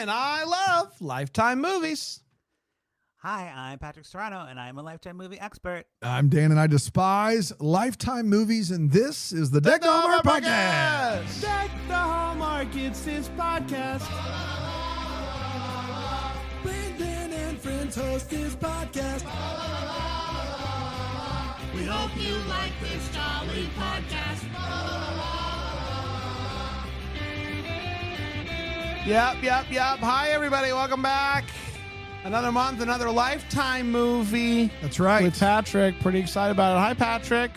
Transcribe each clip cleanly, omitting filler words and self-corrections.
and I love Lifetime movies. Hi, I'm Patrick Serrano, and I'm a Lifetime movie expert. I'm Dan, and I despise Lifetime movies, and this is the Deck the Hallmark Podcast. Deck the Hallmark, it's his podcast. Brandon and friends host this podcast. We hope you like this jolly podcast. Yep. Hi, everybody. Welcome back. Another month, another Lifetime movie. That's right. With Patrick. Pretty excited about it. Hi, Patrick.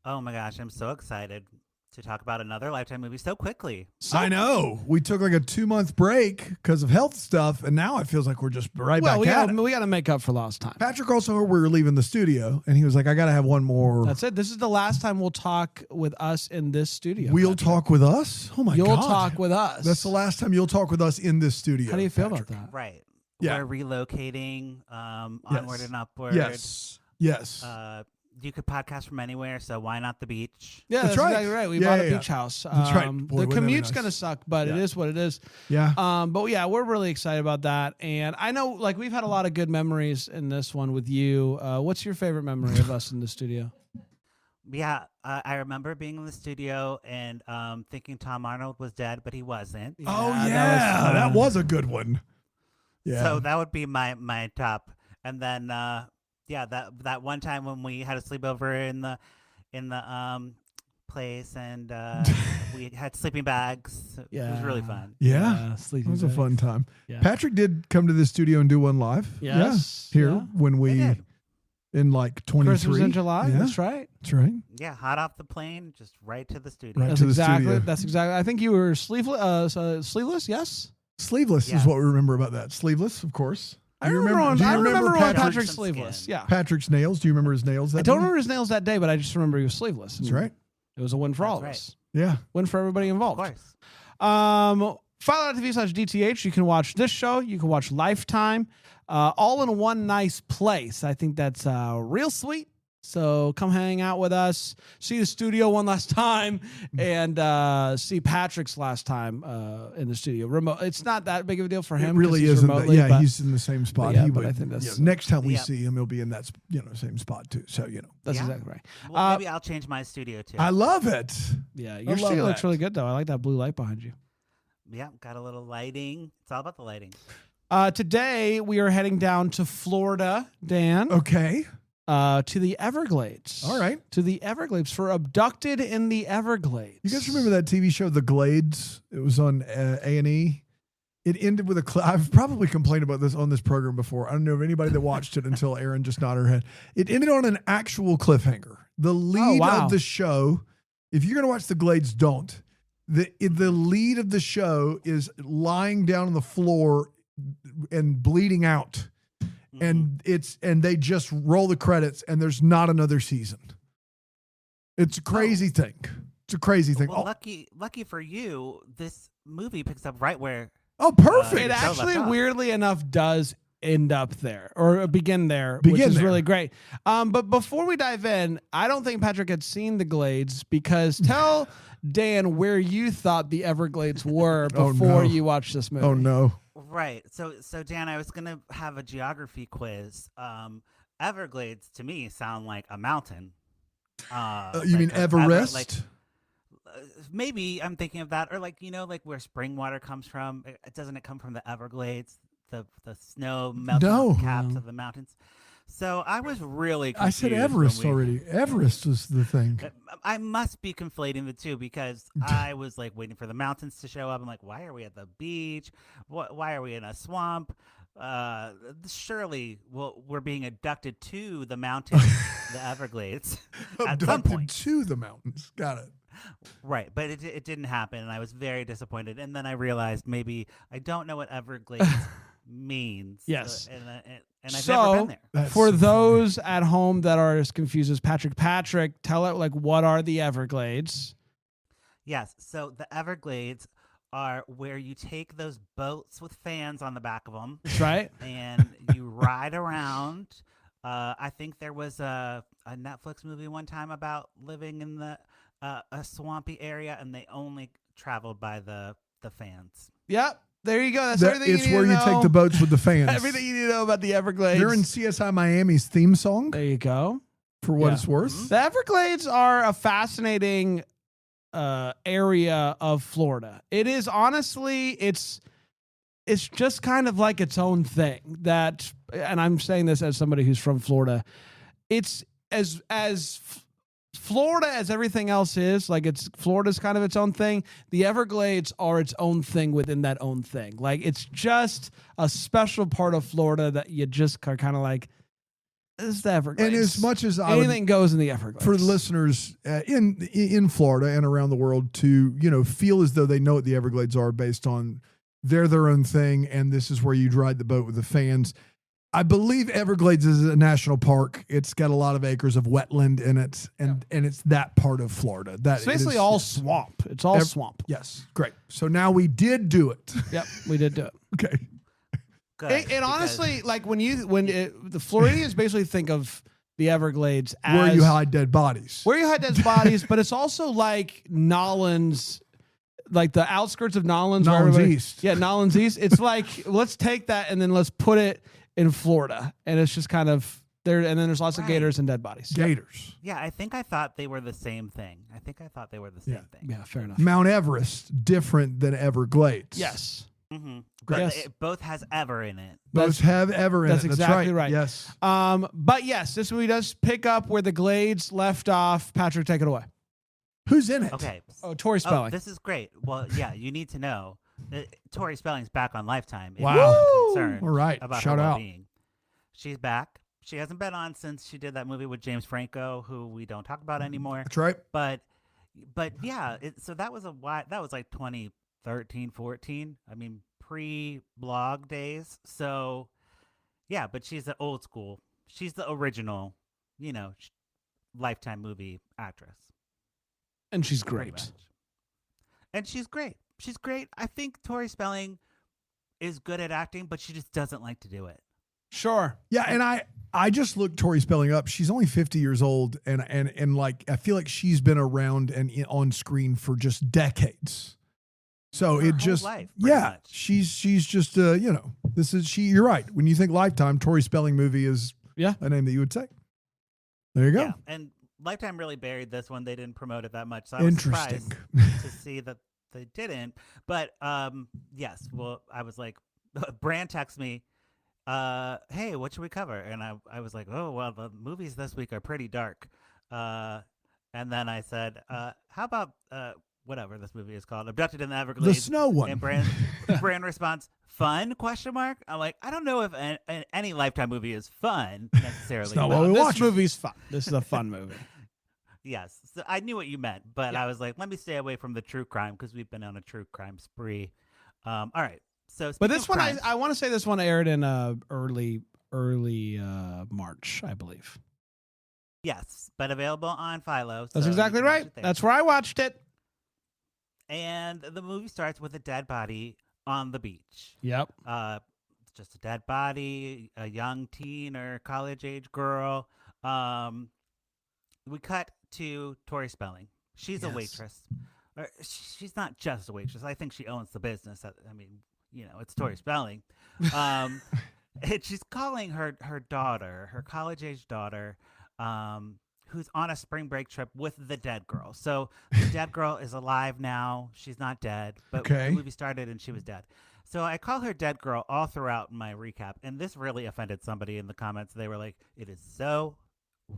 Oh my gosh, I'm so excited to talk about another Lifetime movie so quickly. I know. We took like a 2-month break because of health stuff, and now it feels like we're just right back at it. We got to make up for lost time. Patrick also heard we were leaving the studio, and he was like, I got to have one more. That's it. This is the last time we'll talk with us in this studio. We'll Patrick. talk with us? Oh, my God. You'll talk with us. That's the last time you'll talk with us in this studio. How do you feel Patrick. about that? Right. Yeah. We're relocating onward and upward. Yes. You could podcast from anywhere, so why not the beach? Yeah, That's that's right. exactly right. We bought a Yeah. beach house. That's right. Boy, The wouldn't that be commute's nice? going to suck, but it is what it is. Yeah. But yeah, we're really excited about that. And I know, like, we've had a lot of good memories in this one with you. What's your favorite memory of us in the studio? Yeah, I remember being in the studio and thinking Tom Arnold was dead, but he wasn't. Oh, that yeah. That was was a good one. Yeah. So that would be my top. And then that one time when we had a sleepover in the place and we had sleeping bags. It was really fun. Yeah. Sleeping It was a bags. fun time. Yeah. Patrick did come to the studio and do one live. Yes. Yeah. Here Yeah. when I we, did. in like 23. Christmas in July. Yeah. That's right. That's right. Yeah, hot off the plane, just right to the studio. Right. That's to the exactly. studio. That's exactly. I think you were sleeveless. Yes. Sleeveless Yeah. is what we remember about that. Sleeveless, of course. I Do you remember do you on Patrick's, Patrick's Some sleeveless. skin. Yeah. Patrick's nails? Do you remember his nails? That I don't day? remember his nails that day, but I just remember he was sleeveless. That's right. It was a win for all of That's us. Yeah. Win for everybody Of involved. course. Fileout.tv/DTH. You can watch this show. You can watch Lifetime, all in one nice place. I think that's real sweet. So come hang out with us. See the studio one last time, and see Patrick's last time in the studio. Remote. It's not that big of a deal for him. It really 'cause he's isn't. remotely, Yeah, but he's in the same spot. yeah, He but would, I think that's- next time we Yeah. see him, he'll be in that same spot too. So that's Yeah. exactly right. Well, maybe I'll change my studio too. I love it. Yeah, I your love studio looks that. really good though. I like that blue light behind you. Yeah, got a little lighting. It's all about the lighting. Today we are heading down to Florida, Dan. Okay. To the Everglades. All right. To the Everglades for Abducted in the Everglades. You guys remember that TV show, The Glades? It was on A&E. It ended with I've probably complained about this on this program before. I don't know of anybody that watched it until Erin just nodded her head. It ended on an actual cliffhanger. The lead wow. of the show, if you're going to watch The Glades, don't. The lead of the show is lying down on the floor and bleeding out. And they just roll the credits and there's not another season. It's a crazy thing. It's a crazy thing. Well, lucky for you, this movie picks up right where. Oh, perfect. It So actually, left off. weirdly enough, does end up there or begin there, which Begin is there. really great. But before we dive in, I don't think Patrick had seen the Glades because tell Dan where you thought the Everglades were Oh, before no. you watched this movie. Oh, no. Right. So Dan, I was gonna have a geography quiz. Everglades to me sound like a mountain. You mean Everest? Maybe I'm thinking of that, or like where spring water comes from. Doesn't it come from the Everglades? The snow melting No. off the caps of the mountains. So I was really I said confused Everest when we- already. Everest was the thing. I must be conflating the two because I was like waiting for the mountains to show up. I'm like, why are we at the beach? Why are we in a swamp? Surely we're being abducted to the mountains, the Everglades, at some Abducted point. to the mountains. Got it. Right, but it didn't happen, and I was very disappointed. And then I realized maybe I don't know what Everglades means. Yes. And I've So, never been there. That's for so those at home that are as confused as Patrick, tell it like what are the Everglades? Yes, so the Everglades are where you take those boats with fans on the back of them. That's right. And you ride around. I think there was a Netflix movie one time about living in a swampy area, and they only traveled by the fans. Yep. There you go. That's everything It's you need where to you know. take the boats with the fans. Everything you need to know about the Everglades. They're in CSI Miami's theme song, There you go. for what Yeah. it's worth. The Everglades are a fascinating area of Florida. It is honestly, it's just kind of like its own thing. That, and I'm saying this as somebody who's from Florida. It's as Florida as everything else is. Like Florida's kind of its own thing. The Everglades are its own thing within that own thing. Like it's just a special part of Florida that you just are kind of like. This is the Everglades. And as much as anything goes in the Everglades, for listeners in Florida and around the world to feel as though they know what the Everglades are based on they're their own thing, and this is where you'd ride the boat with the fans. I believe Everglades is a national park. It's got a lot of acres of wetland in it, and it's that part of Florida. It's basically all swamp. It's all swamp. Yes, great. So now we did do it. Yep, we did do it. Okay. Good, And honestly, like the Floridians basically think of the Everglades as Where you hide dead bodies. where you hide dead bodies, but it's also like Nollins, like the outskirts of Nollins. where Nollins everybody- East. Yeah, Nollins East. It's like, let's take that and then let's put it in Florida. And it's just kind of there. And then there's lots of Right. gators and dead bodies. Gators. Yeah, I think I thought they were the same thing. Yeah. Yeah, fair enough. Mount Everest, different than Everglades. Yes. Mm-hmm. Yes. It both has ever in it. Both have ever in that's it. exactly right. Yes. But yes, this movie does pick up where the Glades left off. Patrick, take it away. Who's in it? Okay. Oh, Tori Spelling. This is great. Well, yeah, you need to know. Tori Spelling's back on Lifetime. If Wow. you're concerned All right. about Shout her out. well-being. She's back. She hasn't been on since she did that movie with James Franco, who we don't talk about anymore. That's right. But yeah, so that was like 2013, 14. I mean, pre-blog days. So yeah, but she's the old school. She's the original, Lifetime movie actress. And she's Pretty great. much. And she's great. She's great. I think Tori Spelling is good at acting, but she just doesn't like to do it. Sure. Yeah, and I just looked Tori Spelling up. She's only 50 years old, and like I feel like she's been around and on screen for just decades. So Her it whole just life, pretty much. she's just this is she. You're right. When you think Lifetime, Tori Spelling movie is Yeah. a name that you would say. There you go. Yeah, and Lifetime really buried this one. They didn't promote it that much, so I was Interesting. surprised to see that they didn't. But yes, well, I was like, Bran texts me, hey, what should we cover? And I was like, oh, well, the movies this week are pretty dark. And then I said, how about whatever this movie is called, Abducted in the Everglades. The snow one. And Bran responds, fun, question mark? I'm like, I don't know if any Lifetime movie is fun necessarily. It's not but what we This watch it. movie's fun. This is a fun movie. yes. So I knew what you meant, but I was like, let me stay away from the true crime because we've been on a true crime spree. All right. So, But speaking this of one, crimes- I want to say this one aired in early March, I believe. yes, but available on Philo. That's so exactly you can watch right. it there. That's where I watched it. And the movie starts with a dead body on the beach. Yep. Just a dead body, a young teen or college age girl. We cut to Tori Spelling. She's a Yes. waitress. She's not just a waitress. I think she owns the business. I mean, it's Tori Spelling. And she's calling her daughter, her college age daughter, who's on a spring break trip with the dead girl. So the dead girl is alive now. She's not dead, but Okay. the movie started and she was dead. So I call her dead girl all throughout my recap, and this really offended somebody in the comments. They were like, "It is so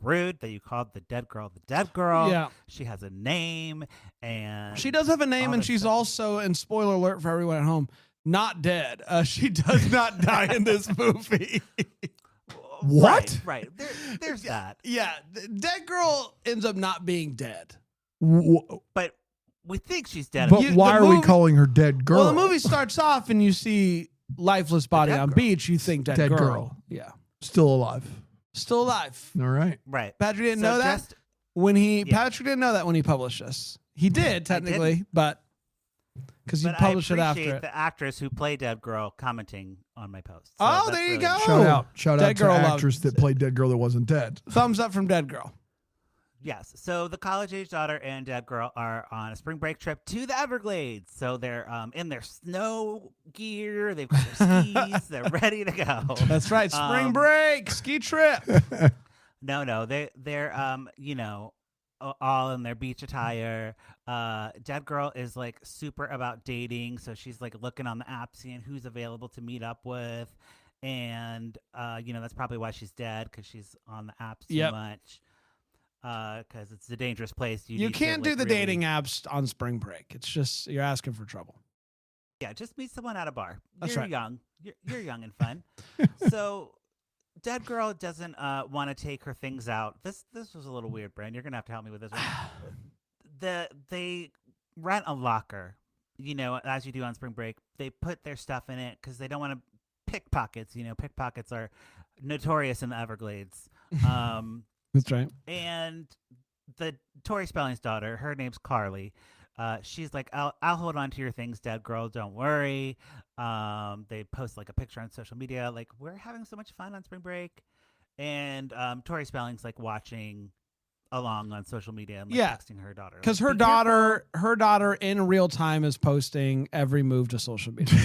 rude that you called the dead girl the dead girl. Yeah. She has a name, and She does have a name, all and this she's stuff. also, and spoiler alert for everyone at home, not dead. She does not die in this movie. What? Right. There's that. Yeah, the dead girl ends up not being dead. But we think she's dead. But You- why the are we movie- calling her dead girl? Well, the movie starts off and you see lifeless body dead on girl. beach. You think dead, Dead girl. girl. Yeah, Still alive. still alive. All right. Right. Patrick didn't So know that just- when he Yeah. Patrick didn't know that when he published this. He did technically, but because you But published I it appreciate after it. the actress who played Dead Girl commenting on my post. Oh, that's there you really go. nice. Shout out Dead to girl the love. actress that played dead girl that wasn't dead. Thumbs up from dead girl. Yes. So the college-age daughter and dead girl are on a spring break trip to the Everglades. So they're in their snow gear. They've got their skis. They're ready to go. That's right. Spring break, ski trip. No. They're all in their beach attire. Dead girl is like super about dating, so she's like looking on the app, seeing who's available to meet up with, and that's probably why she's dead, because she's on the apps too much. Because it's a dangerous place. You can't do the dating apps on spring break. It's just you're asking for trouble. Yeah, just meet someone at a bar. That's You're right. young. You're young and fun. So, dead girl doesn't want to take her things out. This was a little weird, Bran. You're gonna have to help me with this one. They rent a locker. As you do on spring break, they put their stuff in it because they don't want to pickpockets. Pickpockets are notorious in the Everglades. That's right. And the Tori Spelling's daughter, her name's Carly. She's like, I'll hold on to your things, dead girl. Don't worry. They post like a picture on social media, like, we're having so much fun on spring break. And Tori Spelling's like watching along on social media and like texting her daughter. Because like, her daughter in real time is posting every move to social media.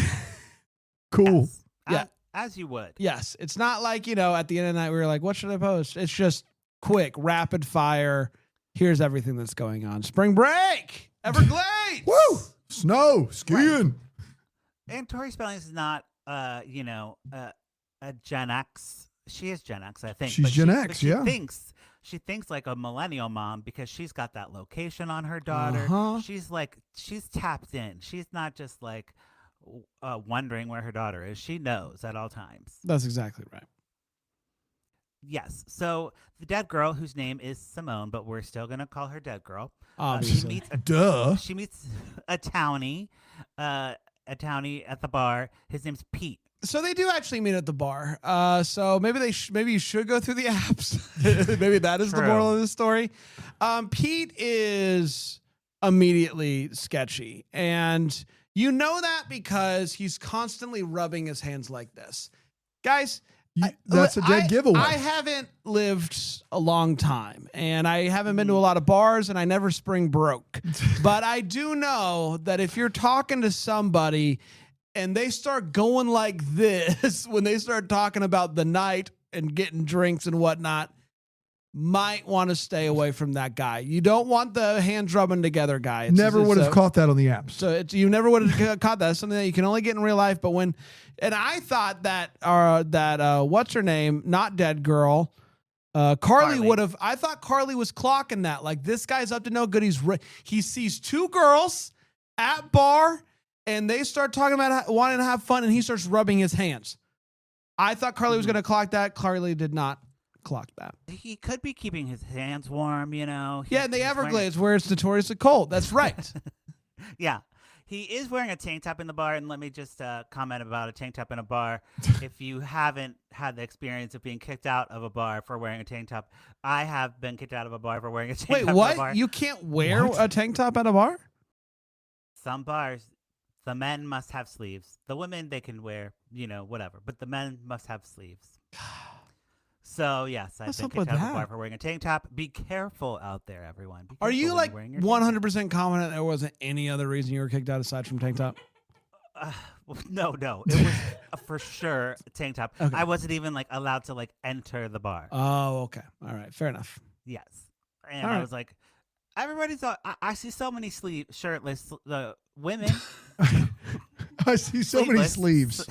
Cool. Yes, as you would. Yes. It's not like, at the end of the night, we were like, what should I post? It's just quick, rapid fire. Here's everything that's going on. Spring break, Everglades. Woo! Snow, skiing. And Tori Spelling is not, a Gen X. She is Gen X, I think. She's Gen X, yeah. She thinks like a millennial mom because she's got that location on her daughter. Uh-huh. She's tapped in. She's not just like wondering where her daughter is. She knows at all times. That's exactly right. Yes. So the dead girl, whose name is Simone, but we're still going to call her dead girl. Obviously. She meets a townie at the bar. His name's Pete. So they do actually meet at the bar. So maybe maybe you should go through the apps. Maybe that is the moral of the story. Pete is immediately sketchy, and you know that because he's constantly rubbing his hands like this, guys. That's a dead giveaway. I haven't lived a long time, and I haven't been to a lot of bars, and I never spring broke. But I do know that if you're talking to somebody and they start going like this, when they start talking about the night and getting drinks and whatnot, might want to stay away from that guy. You don't want the hands rubbing together guy. Never would have caught that on the apps. So you never would have caught that. It's something that you can only get in real life. But and I thought that what's her name? Not dead girl. Carly would have. I thought Carly was clocking that. Like, this guy's up to no good. He sees two girls at bar, and they start talking about wanting to have fun, and he starts rubbing his hands. I thought Carly was going to clock that. Carly did not clock that. He could be keeping his hands warm, in the Everglades, where it's notoriously cold. That's right. Yeah. He is wearing a tank top in the bar, and let me just comment about a tank top in a bar. If you haven't had the experience of being kicked out of a bar for wearing a tank top, I have been kicked out of a bar for wearing a tank top in a bar. Wait, what? You can't wear a tank top at a bar? Some bars, the men must have sleeves. The women, they can wear, whatever. But the men must have sleeves. So, yes, I've been kicked out of a bar for wearing a tank top. Be careful out there, everyone. Are you like 100% confident there wasn't any other reason you were kicked out aside from tank top? No. It was for sure a tank top. Okay. I wasn't even like allowed to like enter the bar. Oh, okay. All right. Fair enough. Yes. And I was like, everybody's, I see so many shirtless women. I see so many sleeves.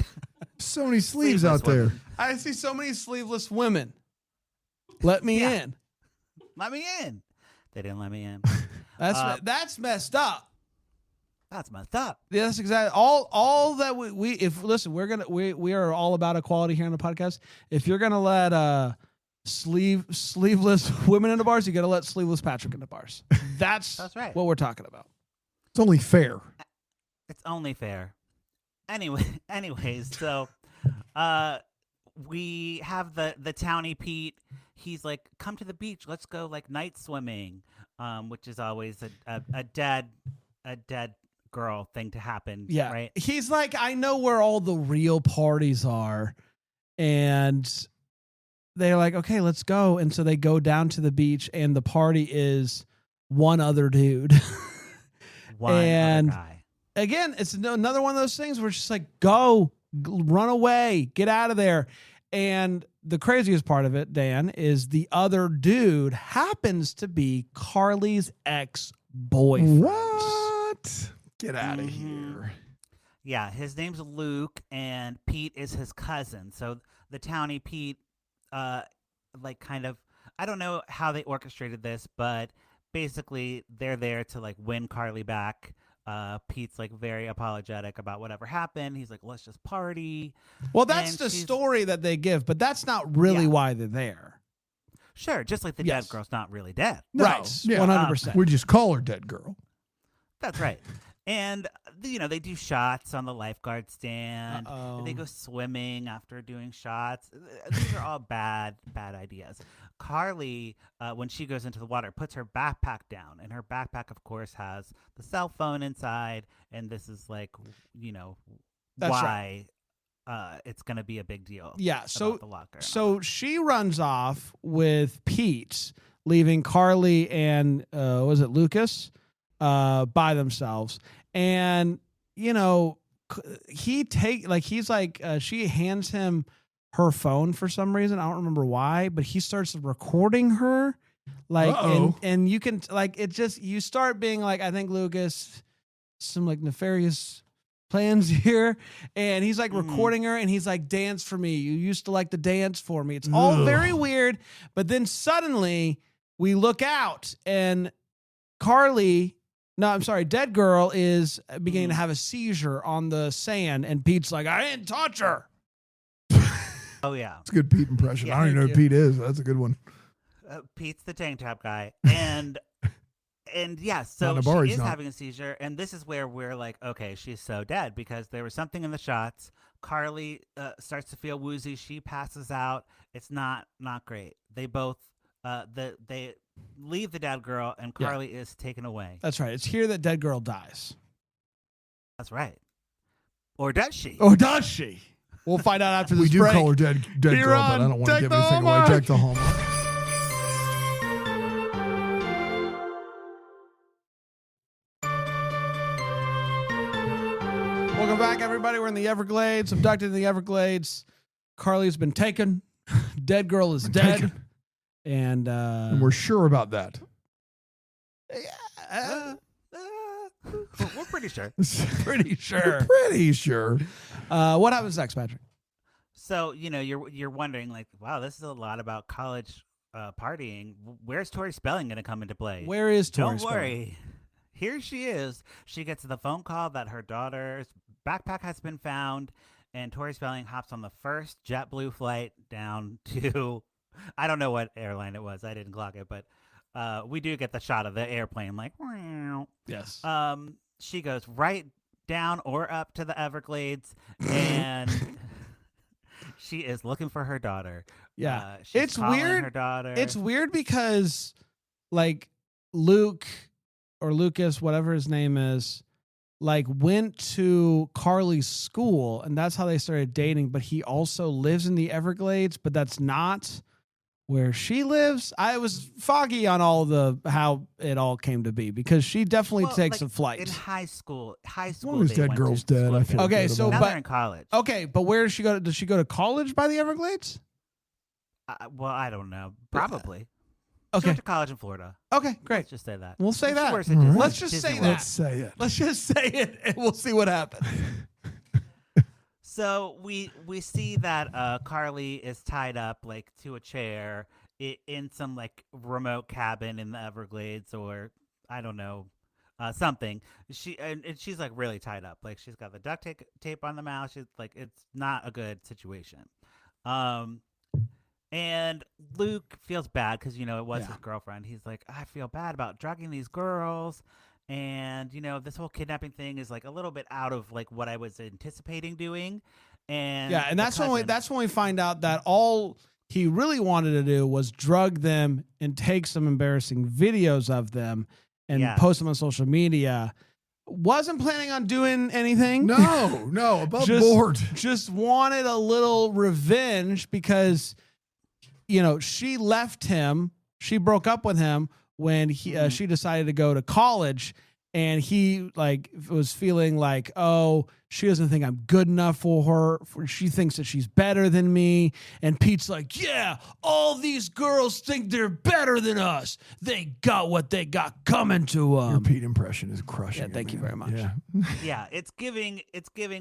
So many sleeves out there. I see so many sleeveless women. Let me in. Let me in. They didn't let me in. That's messed up. That's messed up. Yeah, that's exactly all that we are all about equality here on the podcast. If you're gonna let sleeveless women in the bars, you gotta let sleeveless Patrick in the bars. That's right. What we're talking about. It's only fair. It's only fair. Anyways, so we have the townie Pete. He's like, come to the beach. Let's go like night swimming, which is always a dead girl thing to happen. Yeah. Right. He's like, I know where all the real parties are, and they're like, okay, let's go. And so they go down to the beach, and the party is one other dude. One and other guy. again, it's another one of those things where it's just like, go, run away, get out of there. And the craziest part of it, Dan, is the other dude happens to be Carly's ex-boyfriend. What? Get out of here. Yeah, his name's Luke, and Pete is his cousin. So the townie Pete, like kind of, I don't know how they orchestrated this, but basically they're there to like win Carly back. Pete's like very apologetic about whatever happened. He's like, let's just party. Well, that's And the she's- story that they give, but that's not really Yeah. why they're there. Sure, just like the Yes. dead girl's not really dead. No, Right. yeah. 100%. We just call her dead girl. That's right. And they do shots on the lifeguard stand. Uh-oh. They go swimming after doing shots. These are all bad ideas. Carly, when she goes into the water, puts her backpack down, and her backpack, of course, has the cell phone inside. And this is like, That's why it's going to be a big deal. Yeah, about so the locker. so she runs off with Pete, leaving Carly and was it Lucas by themselves. And she hands him her phone for some reason. I don't remember why, but he starts recording her. And you can you start being like, I think Lucas, some like nefarious plans here. And he's like recording her, and he's like, dance for me. You used to like to dance for me. It's all very weird. But then suddenly we look out, and dead girl is beginning to have a seizure on the sand, and Pete's like, I didn't touch her. Oh, yeah. It's a good Pete impression. Yeah, I don't even know thank who you. Pete is. That's a good one. Pete's the tank top guy. And yeah, so Not in a bar, she he's is not. having a seizure. And this is where we're like, okay, she's so dead, because there was something in the shots. Carly starts to feel woozy. She passes out. It's not great. They both, they leave the dead girl, and Yeah. Carly is taken away. That's right. It's here that dead girl dies. That's right. Or does she? Or does she? We'll find out after this We do break. call her dead Here girl, on but I don't want to Deck give the anything away. Hallmark. Deck the Hallmark. Welcome back, everybody. We're in the Everglades, abducted in the Everglades. Carly's been taken. Dead girl is dead. taken. And And we're sure about that. We're pretty sure. pretty sure. Pretty sure. What happens next, Patrick? So, you're wondering, like, wow, this is a lot about college partying. Where's Tori Spelling going to come into play? Where is Tori Don't Spelling? worry. Here she is. She gets the phone call that her daughter's backpack has been found, and Tori Spelling hops on the first JetBlue flight down to, I don't know what airline it was. I didn't clock it, but we do get the shot of the airplane, like, wow. Yes. She goes right down or up to the Everglades, and she is looking for her daughter. Yeah. She's It's calling weird. Her daughter. It's weird because, like, Luke or Lucas, whatever his name is, like, went to Carly's school, and that's how they started dating. But he also lives in the Everglades, but that's not where she lives. I was foggy on how it all came to be, because she definitely takes a flight. in high school. As long as they dead went girl's to dead, school I feel together. Okay, good so about Now it. but- they're in college. Okay, but where does she go? Does she go to college by the Everglades? Well, I don't know. Probably. She Okay. went to college in Florida. Okay, great. Let's just say that. We'll say She that. works at All right. Disney- Let's just Disney say World. that. Let's say it. Let's just say it, and we'll see what happens. So we see that Carly is tied up like to a chair in some like remote cabin in the Everglades, or I don't know, something. She's like really tied up. Like she's got the duct tape on the mouth. She's like, it's not a good situation. And Luke feels bad because it was his girlfriend. He's like, I feel bad about drugging these girls. And this whole kidnapping thing is like a little bit out of like what I was anticipating doing, and And the that's when we find out that all he really wanted to do was drug them and take some embarrassing videos of them and Yeah. post them on social media. Wasn't planning on doing anything. No, above Just- board. Just wanted a little revenge because she left him. She broke up with him when she decided to go to college, and he like was feeling like, oh, she doesn't think I'm good enough for her. She thinks that she's better than me. And Pete's like, yeah, all these girls think they're better than us. They got what they got coming to them. Your Pete impression is crushing. Yeah, thank you very much. Yeah. Yeah, it's giving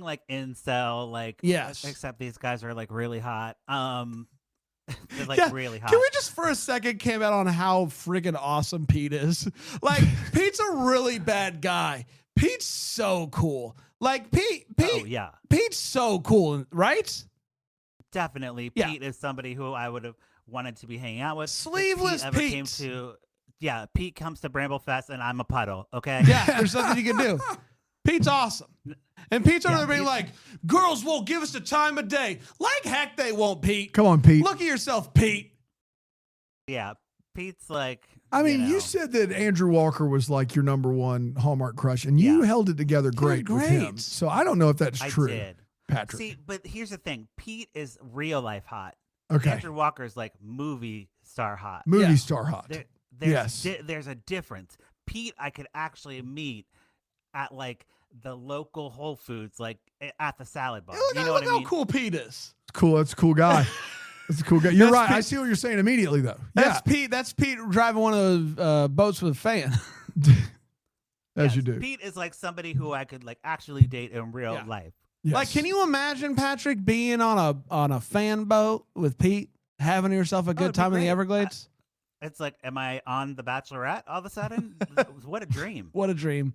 like incel, like, yes, except these guys are like really hot. They're like really hot. Can we just for a second camp out on how friggin' awesome Pete is? Like, Pete's a really bad guy. Pete's so cool. Like Pete, oh, yeah. Pete's so cool, right? Definitely. Yeah. Pete is somebody who I would have wanted to be hanging out with. Sleeveless If Pete. Pete. Pete comes to Bramblefest and I'm a puddle, okay? Yeah, there's nothing you can do. Pete's awesome. And Pete's over there being like, girls won't give us the time of day. Like heck they won't, Pete. Come on, Pete. Look at yourself, Pete. Yeah, Pete's like, I mean, you said that Andrew Walker was like your number one Hallmark crush, and you held it together great with him. So I don't know if that's true. I did. Patrick. See, but here's the thing. Pete is real life hot. Okay. Andrew Walker's like movie star hot. Movie star hot. There's a difference. Pete, I could actually meet at like the local Whole Foods, like at the salad bar. Look, you know what I mean? how cool Pete is. Cool. That's a cool guy. That's a cool guy. You're That's right. Pete. I see what you're saying immediately, though. That's Pete. That's Pete driving one of those boats with a fan. As you do. Pete is like somebody who I could like actually date in real life. Yes. Like, can you imagine, Patrick, being on a fan boat with Pete, having yourself a good it'd be time in the great. Everglades? It's like, am I on The Bachelorette all of a sudden? What a dream. What a dream.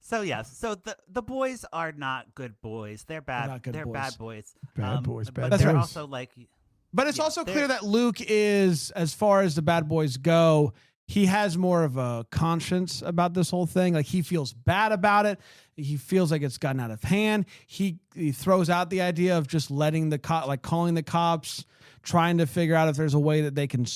So the boys are not good boys. They're bad. not good They're boys. bad boys. Bad boys, bad But That's they're right. also like, But it's Yeah, also they're- clear that Luke is, as far as the bad boys go, he has more of a conscience about this whole thing. Like, he feels bad about it. He feels like it's gotten out of hand. He throws out the idea of just letting the calling the cops, trying to figure out if there's a way that they can,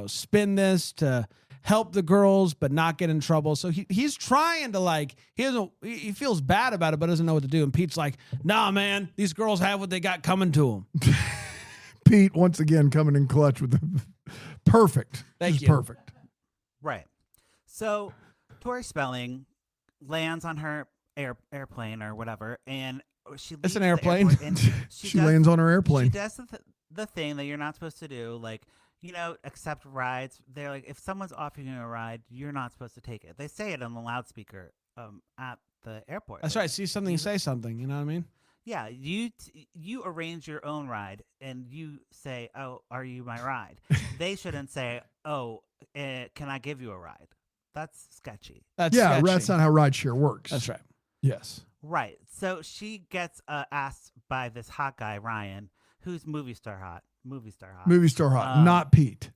spin this to help the girls but not get in trouble. So he's trying to he feels bad about it but doesn't know what to do. And Pete's like, nah, man, these girls have what they got coming to them. Pete once again coming in clutch with the perfect. Thank Just you. Perfect. right. So Tori Spelling lands on her airplane or whatever, and she leaves It's an the airplane. airport, and She lands on her airplane. She does the thing that you're not supposed to do, like, accept rides. They're like, if someone's offering you a ride, you're not supposed to take it. They say it on the loudspeaker at the airport. That's right. See something, say something. You know what I mean? Yeah, you arrange your own ride, and you say, "Oh, are you my ride?" They shouldn't say, "Oh, can I give you a ride?" That's sketchy. That's Yeah, sketchy. that's not how rideshare works. That's right. Yes. Right. So she gets asked by this hot guy, Ryan, who's movie star hot. Movie star hot, not Pete.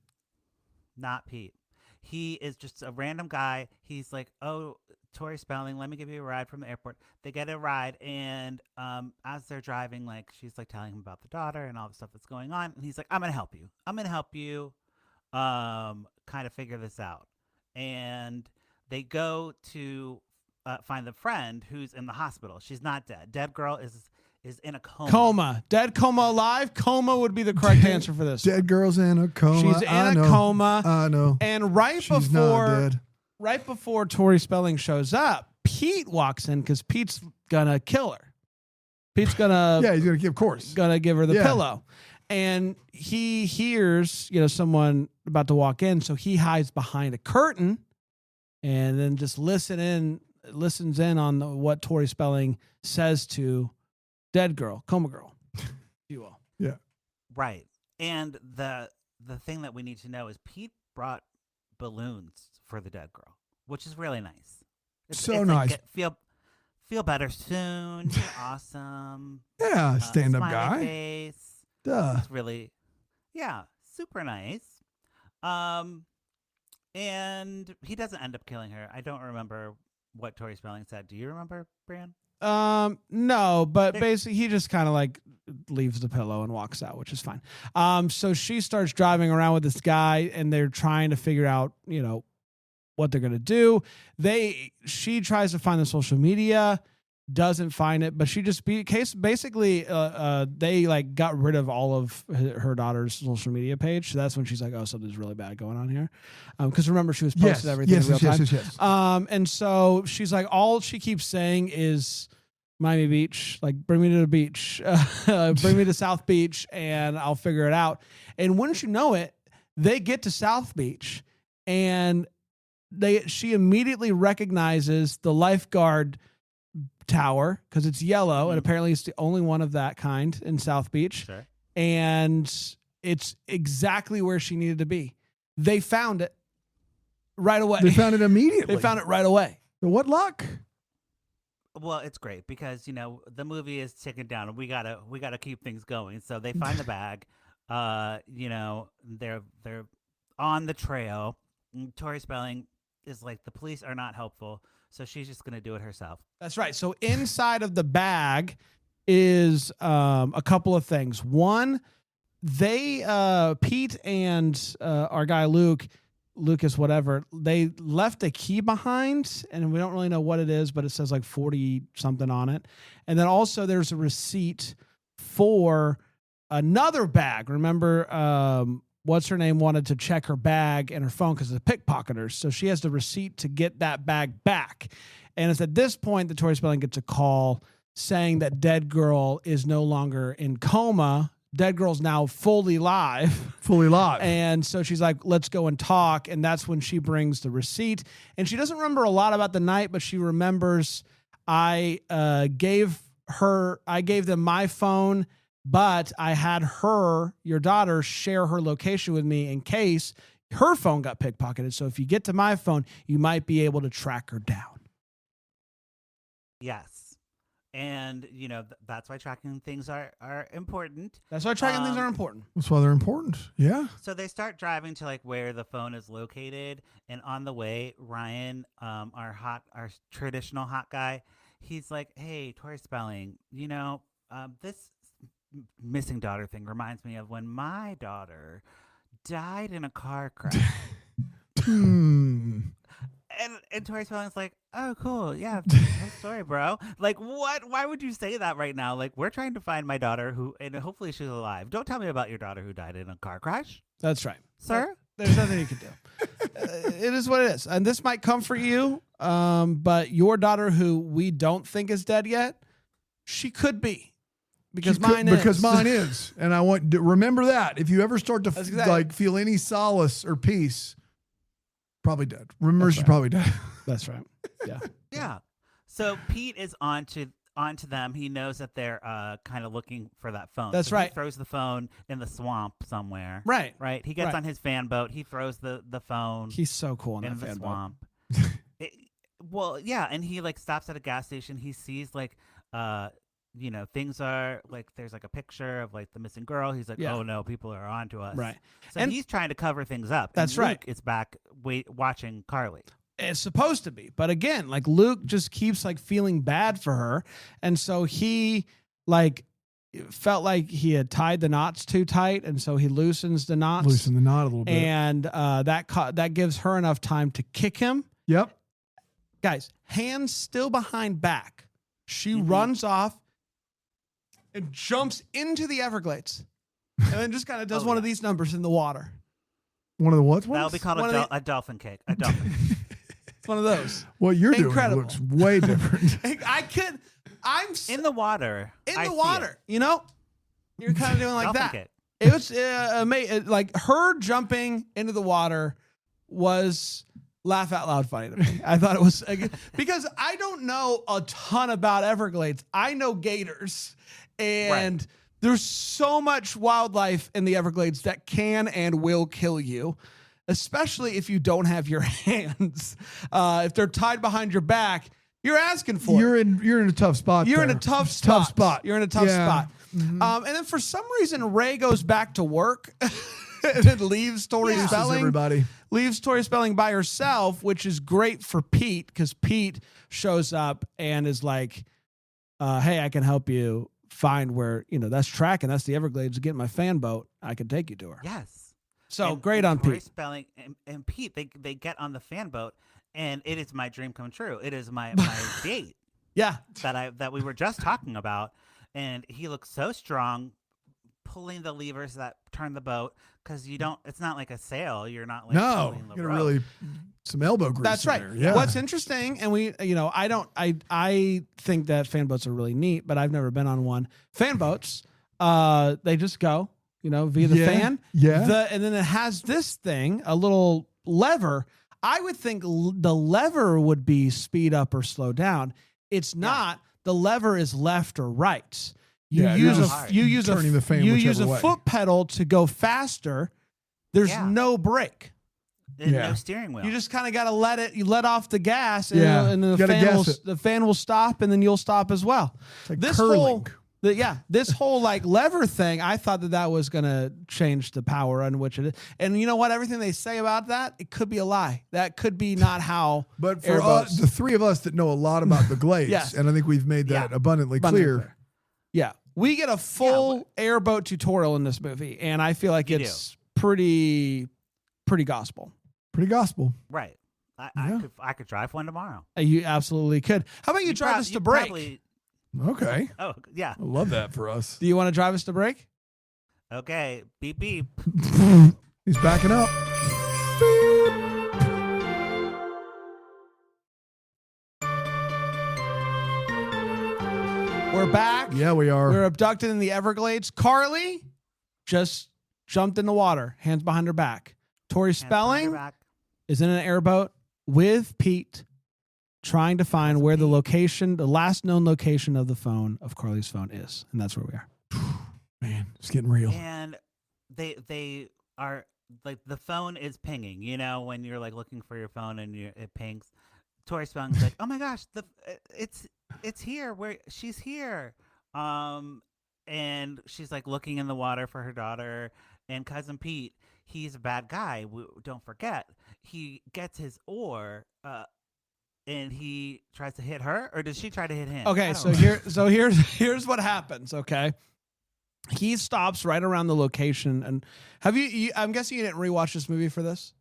Not Pete. He is just a random guy. He's like, "Oh, Tori Spelling, let me give you a ride from the airport." They get a ride, and as they're driving, like, she's like telling him about the daughter and all the stuff that's going on, and he's like, "I'm gonna help you. I'm gonna help you, kind of figure this out." And they go to find the friend who's in the hospital. She's not dead. Dead girl is in a coma. Coma. Dead, coma, alive. Coma would be the correct answer for this. Dead girl's in a coma. She's in a coma. I know. And right She's not dead. before Tori Spelling shows up, Pete walks in because Pete's gonna kill her. Pete's gonna Yeah, he's of course. gonna give her the pillow. And he hears, someone about to walk in, so he hides behind a curtain and then just listens in on what Tori Spelling says to dead girl, coma girl, if you will. Yeah. Right. And the thing that we need to know is Pete brought balloons for the dead girl, which is really nice. It's nice. Like, feel better soon. You're awesome. Yeah, stand-up smiley guy. Face. Duh. It's really, super nice. And he doesn't end up killing her. I don't remember what Tori Spelling said. Do you remember, Bran? No, but basically he just kind of leaves the pillow and walks out, which is fine. So she starts driving around with this guy and they're trying to figure out, what they're going to do. She tries to find the social media doesn't find it, but she just basically they like got rid of all of her daughter's social media page. So that's when she's like, oh, something's really bad going on here. Because remember, she was posted everything in real time. Yes. And so she's like, all she keeps saying is Miami Beach, like bring me to the beach, bring me to South Beach, and I'll figure it out. And wouldn't you know it, they get to South Beach, and she immediately recognizes the lifeguard tower because it's yellow, and apparently it's the only one of that kind in South Beach. Sure. And it's exactly where she needed to be. They found it right away. They found it immediately. They found it right away. What luck? Well, it's great because the movie is ticking down, and we gotta keep things going. So they find the bag. They're on the trail. And Tori Spelling is like, the police are not helpful, so she's just gonna do it herself. That's right. So inside of the bag is a couple of things. One, Pete and our guy Lucas, whatever, they left a key behind, and we don't really know what it is, but it says like 40 something on it. And then also there's a receipt for another bag. Remember, what's her name wanted to check her bag and her phone because of the pickpocketers. So she has the receipt to get that bag back. And it's at this point that Tori Spelling gets a call saying that Dead Girl is no longer in coma. Dead Girl's now fully live. Fully live. And so she's like, let's go and talk. And that's when she brings the receipt. And she doesn't remember a lot about the night, but she remembers I gave them my phone, but I had your daughter, share her location with me in case her phone got pickpocketed. So if you get to my phone, you might be able to track her down. Yes. And, that's why tracking things are important. That's why tracking things are important. That's why they're important. Yeah. So they start driving to like where the phone is located. And on the way, Ryan, our traditional hot guy, he's like, hey, Tori Spelling, this missing daughter thing reminds me of when my daughter died in a car crash. And Tori Spelling's like, oh, cool. Yeah, nice story, bro. Like, what? Why would you say that right now? Like, we're trying to find my daughter and hopefully she's alive. Don't tell me about your daughter who died in a car crash. That's right. Sir? There's nothing you can do. It is what it is. And this might comfort you, but your daughter, who we don't think is dead yet, she could be. Because mine is. And I want to remember that. If you ever start to feel any solace or peace, probably dead. Remember, she's probably dead. That's right. Yeah. Yeah. So Pete is onto them. He knows that they're kind of looking for that phone. That's right. He throws the phone in the swamp somewhere. Right. Right. He gets on his fan boat. He throws the phone. He's so cool in the fan swamp. Well, yeah, and he like stops at a gas station. He sees like things are like, there's like a picture of like the missing girl. He's like, oh no, people are onto us. Right. So he's trying to cover things up. That's and Luke right. It's back watching Carly. It's supposed to be. But again, like Luke just keeps like feeling bad for her. And so he like felt like he had tied the knots too tight. And so he loosens the knots. Loosen the knot a little bit. And that gives her enough time to kick him. Yep. Guys, hands still behind back. She runs off and jumps into the Everglades. And then just kind of does one of these numbers in the water. One of the what? That'll be called a dolphin kick. A dolphin. It's one of those. What you're Incredible. doing looks way different. I'm in the water. In the water. You're kind of doing like that. Kick. It was amazing. Like her jumping into the water was laugh out loud funny to me. I thought it was because I don't know a ton about Everglades. I know gators, and there's so much wildlife in the Everglades that can and will kill you, especially if you don't have your hands. If they're tied behind your back, you're asking for it. You're in a tough spot. You're in a tough spot. You're in a tough spot. Mm-hmm. And then for some reason, Ray goes back to work. And then leaves Tori Spelling by herself, which is great for Pete because Pete shows up and is like, hey, I can help you find where, that's tracking. That's the Everglades. Get my fan boat. I can take you to her. Yes. So great on Tori Pete. Spelling and Pete, they get on the fan boat, and it is my dream come true. It is my date. Yeah. that we were just talking about, and he looks so strong, pulling the levers that turn the boat, because it's not like a sail. You're not like No, pulling the you're rope. really some elbow grease. That's in right. there. Yeah. What's interesting, and I think that fan boats are really neat, but I've never been on one. Fan boats, they just go, via the fan. Yeah. And then it has this thing, a little lever. I would think the lever would be speed up or slow down. It's not. The lever is left or right. You use a foot pedal to go faster. There's no brake. And no steering wheel. You just kind of got to let off the gas, and, and then the fan will stop, and then you'll stop as well. It's like this curling. this whole like lever thing, I thought that was going to change the power on which it is. And you know what? Everything they say about that, it could be a lie. That could be not how. But for us, the three of us that know a lot about the Glades, and I think we've made that abundantly clear. Yeah. We get a full airboat tutorial in this movie, and I feel like it's pretty gospel. Pretty gospel. Right. I could drive one tomorrow. You absolutely could. How about you drive us to break? Okay. Oh, yeah. I love that for us. Do you want to drive us to break? Okay. Beep, beep. He's backing up. We're back. Yeah, we are. We're abducted in the Everglades. Carly just jumped in the water, hands behind her back. Tori Spelling is in an airboat with Pete, trying to find where the last known location of Carly's phone is. And that's where we are. Man, it's getting real. And they are like, the phone is pinging, when you're like looking for your phone and it pings. Tori Spelling's like, oh my gosh, it's here. She's here. And she's like looking in the water for her daughter, and cousin Pete, he's a bad guy. Don't forget, he gets his oar, and he tries to hit her, or does she try to hit him? Okay, here's what happens. Okay, he stops right around the location, and I'm guessing you didn't rewatch this movie for this.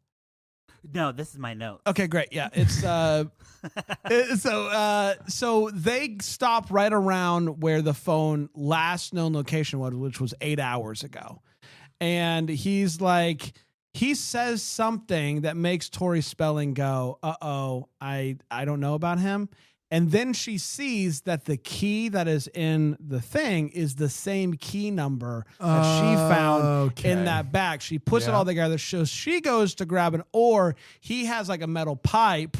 No, this is my note. Okay, great. Yeah, it's so they stop right around where the phone last known location was, which was 8 hours ago. And he says something that makes Tori Spelling go, "Uh-oh, I don't know about him." And then she sees that the key that is in the thing is the same key number that she found in that bag. She puts it all together. So she goes to grab an oar. He has like a metal pipe,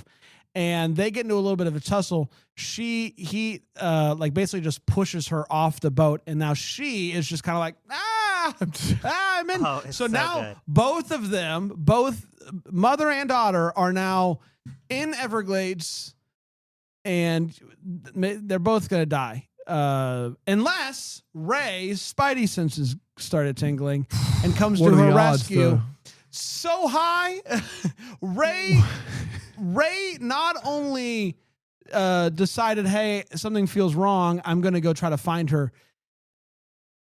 and they get into a little bit of a tussle. He basically just pushes her off the boat, and now she is just kind of like, I'm in. Oh, so now both of them, both mother and daughter, are now in Everglades. And they're both going to die. Unless Ray's spidey senses started tingling and comes to her rescue. So high, Ray not only decided, hey, something feels wrong, I'm going to go try to find her.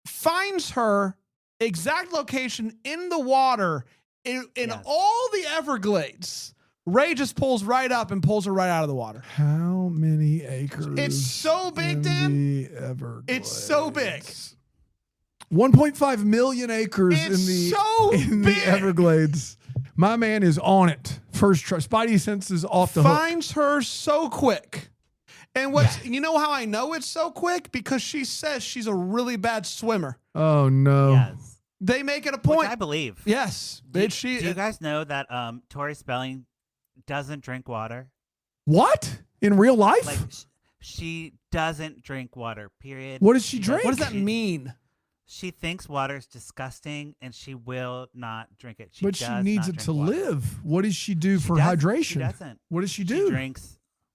Finds her exact location in the water in all the Everglades. Ray just pulls right up and pulls her right out of the water. How many acres? It's so big, Dan. The Everglades? It's so big. 1.5 million acres in the Everglades. My man is on it. First try. Spidey senses off the hook. Finds her so quick. And you know how I know it's so quick? Because she says she's a really bad swimmer. Oh no. Yes. They make it a point. Which I believe. Yes. Do you guys know that Tori Spelling doesn't drink water? What? In real life? Like, she doesn't drink water, period. What does she drink? What does that mean? She thinks water is disgusting, and she will not drink it. But she needs it to live. What does she do for hydration? She doesn't. What does she do?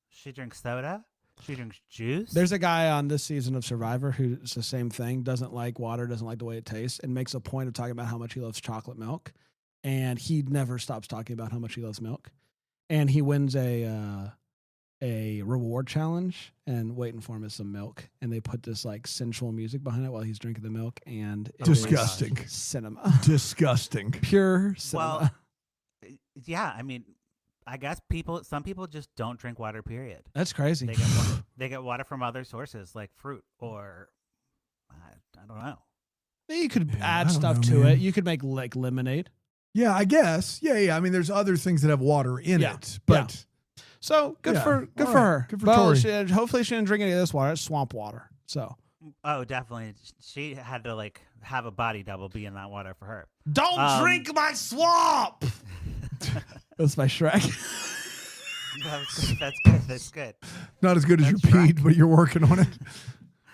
She drinks soda. She drinks juice. There's a guy on this season of Survivor who's the same thing, doesn't like water, doesn't like the way it tastes, and makes a point of talking about how much he loves chocolate milk. And he never stops talking about how much he loves milk. And he wins a reward challenge, and waiting for him is some milk. And they put this like sensual music behind it while he's drinking the milk. And disgusting cinema. Disgusting. Pure cinema. Well, yeah, I mean, I guess some people just don't drink water. Period. That's crazy. They get water from other sources like fruit or I don't know. You could Yeah, I add don't stuff know, to man. it. You could make like lemonade. Yeah, I guess. Yeah. I mean, there's other things that have water in it, but So good Yeah. for All right. her. Good for Well, Tori. hopefully she didn't drink any of this water. It's swamp water. So Oh, definitely. She had to like have a body double be in that water for her. don't drink my swamp. That's my Shrek. That's good. That's good. not as good as your That's right. Pete, but you're working on it.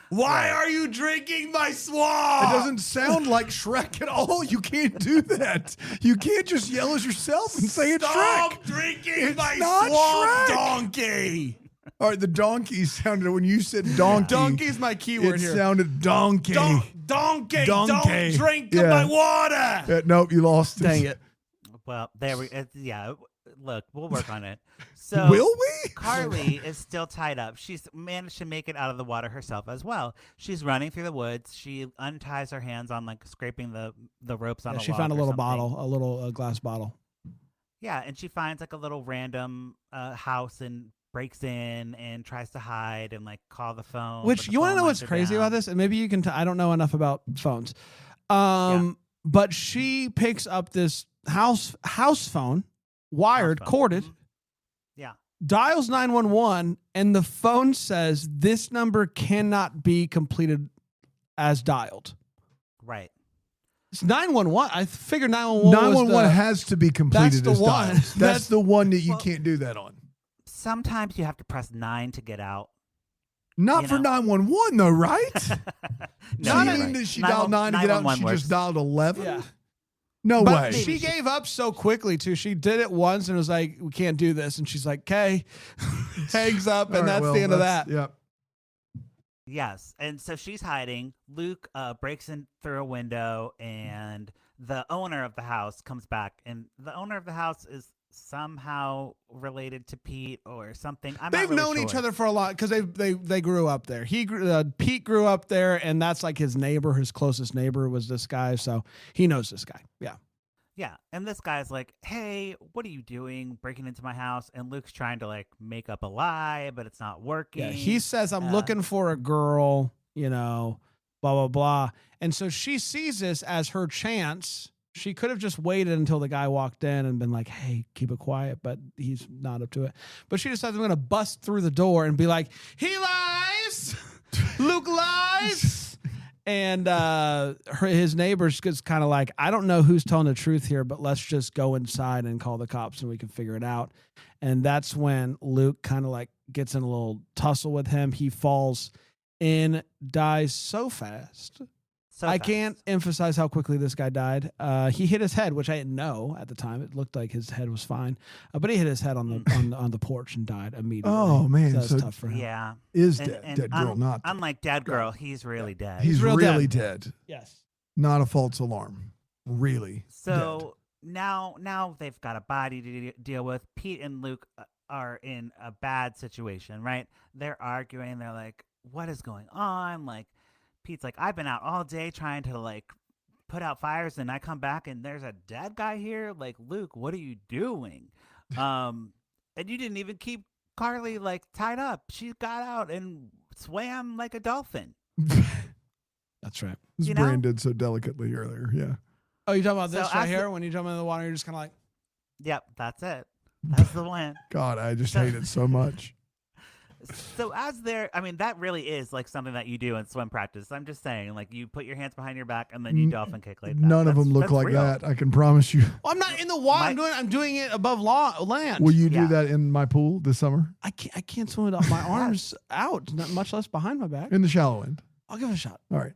Why Right. are you drinking my swamp? It doesn't sound like Shrek at all. You can't do that. You can't just yell at yourself and say it's Stop Shrek. drinking It's my not swamp, Shrek. donkey. All right, the donkey sounded when you said donkey. Donkey's my keyword It here. sounded donkey. Donkey, don't Donkey. drink Yeah. my water. Nope, you lost it. Dang it. Well, there we. Yeah. Look, we'll work on it. So Will we? Carly is still tied up. She's managed to make it out of the water herself as well. She's running through the woods. She unties her hands on like scraping the ropes on Yeah, a she log found a or little something. bottle, a little glass bottle. Yeah, and she finds like a little random house and breaks in and tries to hide and like call the phone. but Which the you want to phone know lines what's are crazy down. about this? And maybe you can. I don't know enough about phones. But she picks up this house phone, wired, House phone. corded, Mhm. Yeah. dials 911, and the phone says this number cannot be completed as dialed. Right. It's 911. I figured 911. 911 has to be completed the as one. dialed. That's the one that you Well- can't do that on. Sometimes you have to press 9 to get out. Not you for know. 911 though, right? No, So you're you mean right. that she dialed 9 to get out and 911 she works. just dialed 11? Yeah. No But way. she gave up so quickly too. She did it once and was like, "We can't do this," and she's like, "Okay," hangs up, and All right, that's well, the end of that. Yep. Yes, and so she's hiding. Luke breaks in through a window, and the owner of the house comes back. And the owner of the house is somehow related to Pete or something. I'm They've not really known each sure. other for a lot because they grew up there. Pete grew up there, and that's like his neighbor. His closest neighbor was this guy, so he knows this guy. Yeah. Yeah, and this guy's like, "Hey, what are you doing? Breaking into my house?" And Luke's trying to like make up a lie, but it's not working. Yeah, he says, "I'm looking for a girl," blah, blah, blah. And so she sees this as her chance. She could have just waited until the guy walked in and been like, "Hey, keep it quiet," but he's not up to it. But she decides, "I'm going to bust through the door and be like, he lies! Luke lies!" And his neighbor's just kind of like, "I don't know who's telling the truth here, but let's just go inside and call the cops and we can figure it out." And that's when Luke kind of like gets in a little tussle with him. He falls in, dies so fast. So I fast. can't emphasize how quickly this guy died. He hit his head, which I didn't know at the time. It looked like his head was fine, but he hit his head on the porch and died immediately. Oh, man, so that's so- tough for him. Yeah, Is and, dead. and Dead girl, not. unlike Dead Girl, he's really dead. He's real really dead. Yes. Not a false alarm. Really. So now they've got a body to deal with. Pete and Luke are in a bad situation, right? They're arguing. They're like, "What is going on?" Like, Pete's like, "I've been out all day trying to like put out fires, and I come back and there's a dead guy here. Like, Luke, what are you doing? And you didn't even keep Carly like tied up. She got out and swam like a dolphin." That's right. As You know? Bran did so delicately earlier. Yeah. Oh, you talking about this So right as here? When you jump into the water, you're just kind of like, Yep, that's it. That's the one. God, I just hate it so much. So as they're, I mean, that really is like something that you do in swim practice. I'm just saying, like you put your hands behind your back and then you dolphin kick like that. None of That's- them look that's like real. that. I can promise you. "Oh, I'm not in the water. I'm doing it above land." Will you do Yeah. that in my pool this summer? I can't swim without my arms out, not much less behind my back. In the shallow end. I'll give it a shot. All right.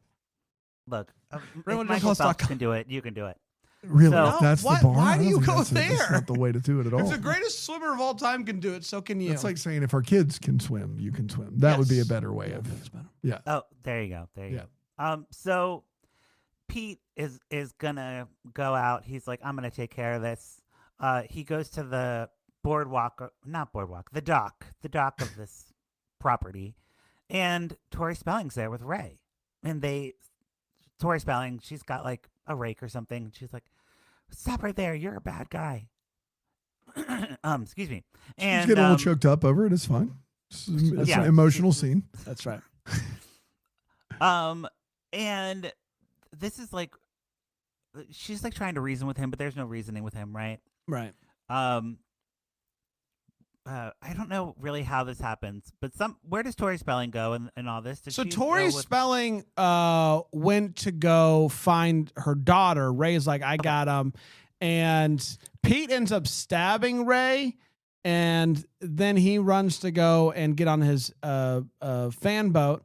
Look, if Raymond Michael Nicholas.com. Phelps can do it, you can do it. Really? So- That's Why- the bar? why I do don't you think go that's there? not the way to do it at all. If the greatest swimmer of all time can do it, so can you. It's like saying if our kids can swim, you can swim. That would be a Yes. better way Yeah, of. that's better. Yeah. Oh, there you go. There you go. So Pete is gonna go out. He's like, "I'm gonna take care of this." He goes to the the dock of this property, and Tori Spelling's there with Ray, and Tori Spelling, she's got like a rake or something. She's like, "Stop right there! You're a bad guy." Excuse me. She's And getting a little choked up over it. It's fine. It's Yeah. an emotional scene. That's right. and this is like, she's like trying to reason with him, but there's no reasoning with him, right? Right. I don't know really how this happens, but where does Tori Spelling go and all this? Did So she Tori go with- Spelling went to go find her daughter. Ray's like, I got him. And Pete ends up stabbing Ray. And then he runs to go and get on his fan boat.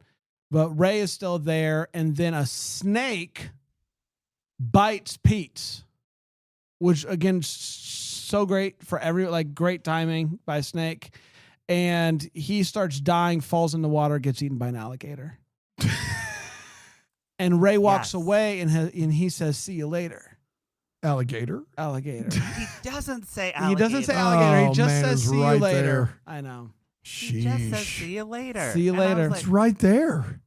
But Ray is still there. And then a snake bites Pete, which, again, so great for great timing by Snake. And he starts dying, falls in the water, gets eaten by an alligator. And Ray walks away and he says, "See you later." Alligator. He doesn't say alligator. He doesn't say alligator. Oh, He just man, says, it's "See right you later." there. I know. He just says, Sheesh. "See you later." See you And I was later. like- It's right there.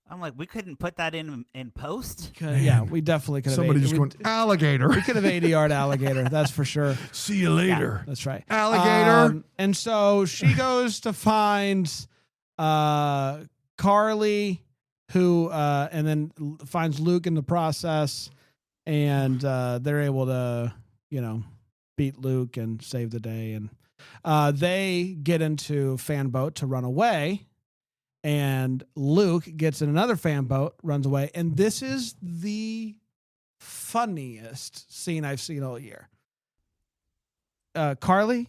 I'm like, we couldn't put that in post. Yeah, we definitely could have. Somebody just going, alligator. We could have ADR'd alligator. That's for sure. See you later. That's right. Alligator. And so she goes to find Carly, who and then finds Luke in the process, and they're able to, beat Luke and save the day. And they get into fan boat to run away, and Luke gets in another fan boat, runs away, and this is the funniest scene I've seen all year. Carly,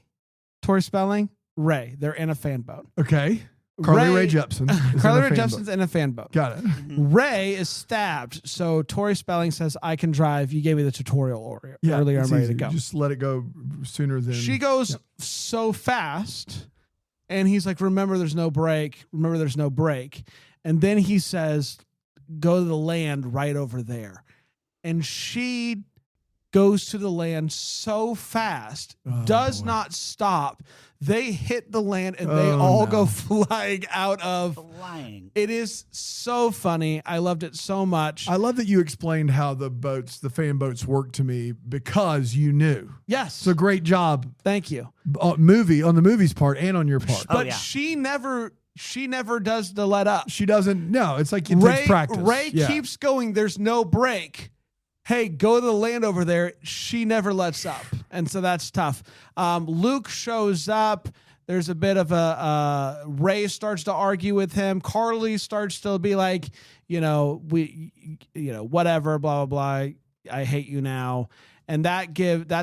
Tori Spelling, Ray, they're in a fan boat. Okay. Carly Rae Jepsen. is Carly in a Rae fan Jepsen's boat. in a fan boat. Got it. Ray is stabbed, so Tori Spelling says, "I can drive. You gave me the tutorial earlier. I'm it's ready easy. to go." Just let it go sooner than She goes so fast, and he's like, "Remember, there's no brake. Remember, there's no brake." And then he says, "Go to the land right over there." And she goes to the land so fast, does not stop. They hit the land and they all go flying out of. Flying. It is so funny. I loved it so much. I love that you explained how the fan boats work to me because you knew. Yes. It's a great job. Thank you. On the movie's part and on your part. Oh, But yeah. she never does the let up. She doesn't. No, it's like it Ray, takes practice. Ray Yeah. keeps going. There's no break. Hey, go to the land over there. She never lets up. And so that's tough. Luke shows up. There's a bit of Ray starts to argue with him. Carly starts to be like, whatever, blah, blah, blah. I hate you now. And that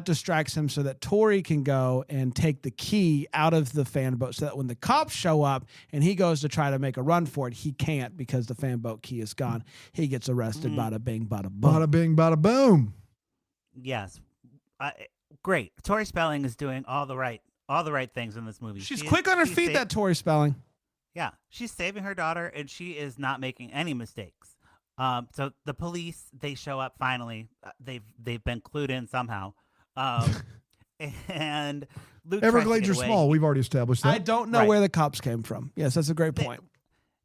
distracts him so that Tori can go and take the key out of the fan boat so that when the cops show up and he goes to try to make a run for it, he can't because the fan boat key is gone. He gets arrested. Bada bing, bada boom. Bada bing, bada boom. Yes. Great. Tori Spelling is doing all the right things in this movie. She's quick on her feet, that Tori Spelling. Yeah. She's saving her daughter, and she is not making any mistakes. So the police, they show up finally. They've been clued in somehow. And Luke Everglades are tries to get away. small. We've already established that. I don't know Right. where the cops came from. Yes, that's a great point.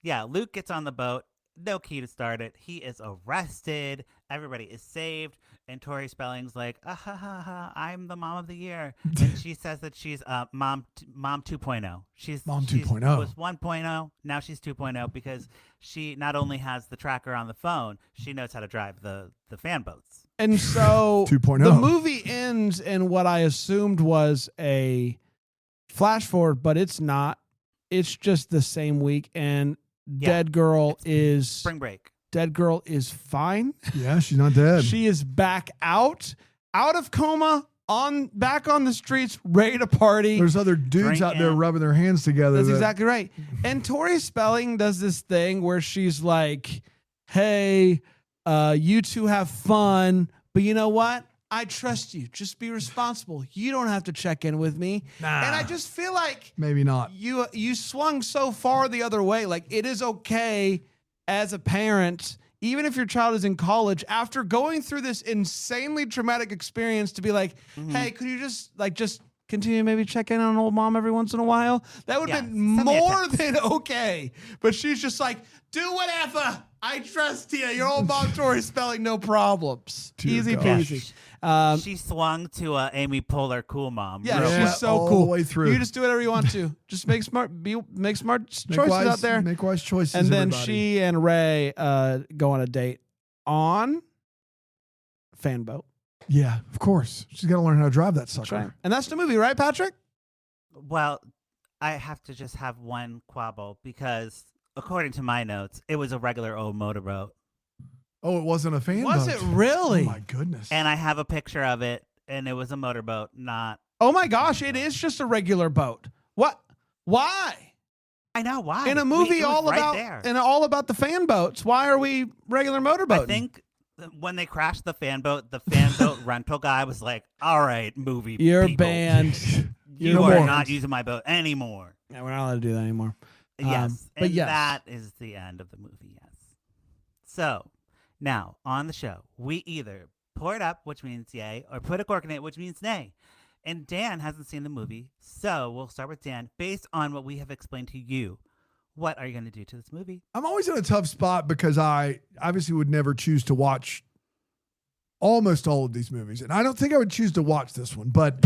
Yeah, Luke gets on the boat. No key to start it. He is arrested. Everybody is saved. And Tori Spelling's like, I'm the mom of the year. And she says that she's mom 2.0. She's Mom she's- 2.0. was 1.0. Now she's 2.0 because she not only has the tracker on the phone, she knows how to drive the fan boats. And so 2.0. the movie ends in what I assumed was a flash forward, but it's not. It's just the same week. And Dead Girl is Spring break. Dead Girl is fine. Yeah, she's not dead. She is back out of coma, back on the streets, ready to party. There's other dudes out there Drinking. rubbing their hands together. That's exactly right. And Tori Spelling does this thing where she's like, "Hey, you two have fun, but you know what? I trust you. Just be responsible. You don't have to check in with me." Nah. And I just feel like Maybe not. you swung so far the other way. Like, it is okay as a parent, even if your child is in college, after going through this insanely traumatic experience, to be like, "Hey, could you just continue to maybe check in on old mom every once in a while?" That would have been send me a more text. than okay. But she's just like, "Do whatever. I trust you. Your old mom Tori Spelling, no problems. Dear Easy gosh. peasy." She swung to Amy Poehler Cool Mom. Yeah, real Yeah, she's so all cool. the way through. You just do whatever you want to. Just make smart choices wise, out there. Make wise choices. And then everybody. she and Ray go on a date on fan boat. Yeah, of course. She's got to learn how to drive that That's sucker. right. And that's the movie, right, Patrick? Well, I have to just have one quabble because, according to my notes, it was a regular old motorboat. Oh, it wasn't a fan Was boat. it really? Oh my goodness. And I have a picture of it, and it was a motorboat, not. Oh my gosh, it is just a regular boat. What? Why? I know why. In a movie it was all right about there. and all about the fan boats, why are we regular motorboat? I think when they crashed the fan boat rental guy was like, "All right, movie, you're people, banned. You You're are banned. not using my boat anymore." Yeah, we're not allowed to do that anymore. Yes, but and yes. that is the end of the movie. Yes. So now on the show, we either pour it up, which means yay, or put a cork in it, which means nay. And Dan hasn't seen the movie, so we'll start with Dan. Based on what we have explained to you, what are you going to do to this movie? I'm always in a tough spot because I obviously would never choose to watch almost all of these movies. And I don't think I would choose to watch this one, but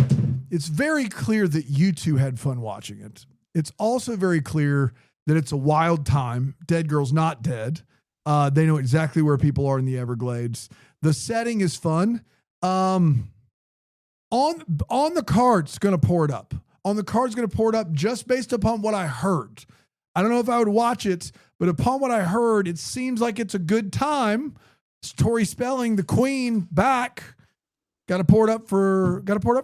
it's very clear that you two had fun watching it. It's also very clear that it's a wild time. Dead Girl's not dead. They know exactly where people are in the Everglades. The setting is fun. On the card's going to pour it up. On the card's going to pour it up just based upon what I heard. I don't know if I would watch it, but upon what I heard, it seems like it's a good time. It's Tori Spelling, the queen, back. Got to pour it up for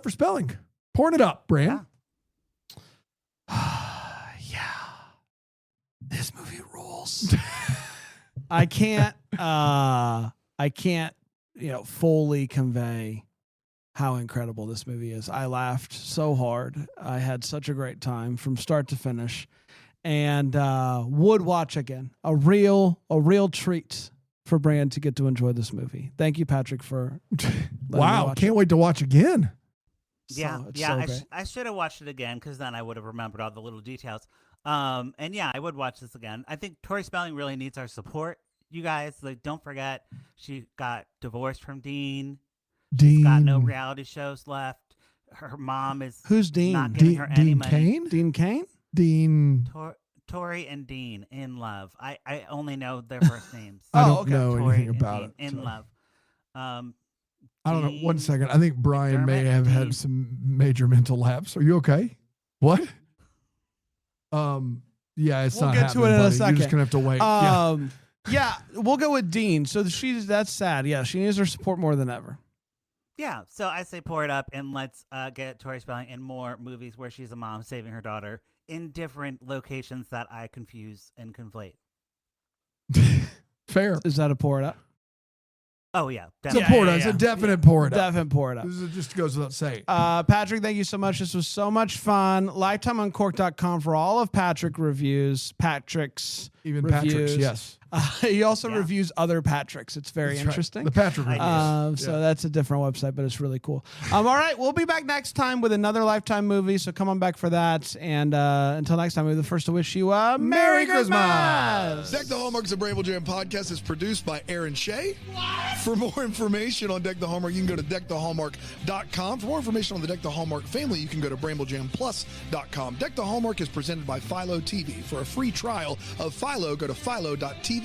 Spelling. Pouring it up, Bran. Yeah. This movie rules. I can't fully convey how incredible this movie is. I laughed so hard. I had such a great time from start to finish, and would watch again. A real treat for Bran to get to enjoy this movie. Thank you, Patrick, for Wow, can't wait to watch again. Yeah, it's yeah. so great. I should have watched it again because then I would have remembered all the little details. And yeah, I would watch this again. I think Tori Spelling really needs our support. You guys, like, don't forget, she got divorced from Dean. Dean. Got no reality shows left. Her mom is Who's Dean? not giving her any Dean money. Cain? Dean Cain? Dean. Tori and Dean in love. I only know their first names. I don't okay. know Tori anything and about Dean it. in so. love. I don't know. One Dean second. I think Brian may McDermott, have had Dean. some major mental lapse. Are you okay? What? Yeah, it's We'll not get to happening, it in a buddy. second. You're just gonna have to wait. Yeah, we'll go with Dean. So that's sad. Yeah, she needs her support more than ever. Yeah, so I say pour it up and let's get Tori Spelling in more movies where she's a mom saving her daughter in different locations that I confuse and conflate. Fair. Is that a pour it up? Oh yeah, It's a definitely. pour it up. It's a definite pour it up. Definite pour it up. This is just goes without saying. Patrick, thank you so much. This was so much fun. LifetimeOnCork.com for all of Patrick's reviews. Even reviews. Patrick's, yes. He also Yeah. reviews other Patricks. It's very That's right. interesting. The Patrick reviews. So that's a different website, but it's really cool. All right, we'll be back next time with another Lifetime movie, so come on back for that. And until next time, we're the first to wish you a Merry Christmas. Deck the Hallmarks of Bramble Jam podcast is produced by Aaron Shea. For more information on Deck the Hallmark, you can go to deckthehallmark.com. For more information on the Deck the Hallmark family, you can go to bramblejamplus.com. Deck the Hallmark is presented by Philo TV. For a free trial of Philo, go to philo.tv/DTH.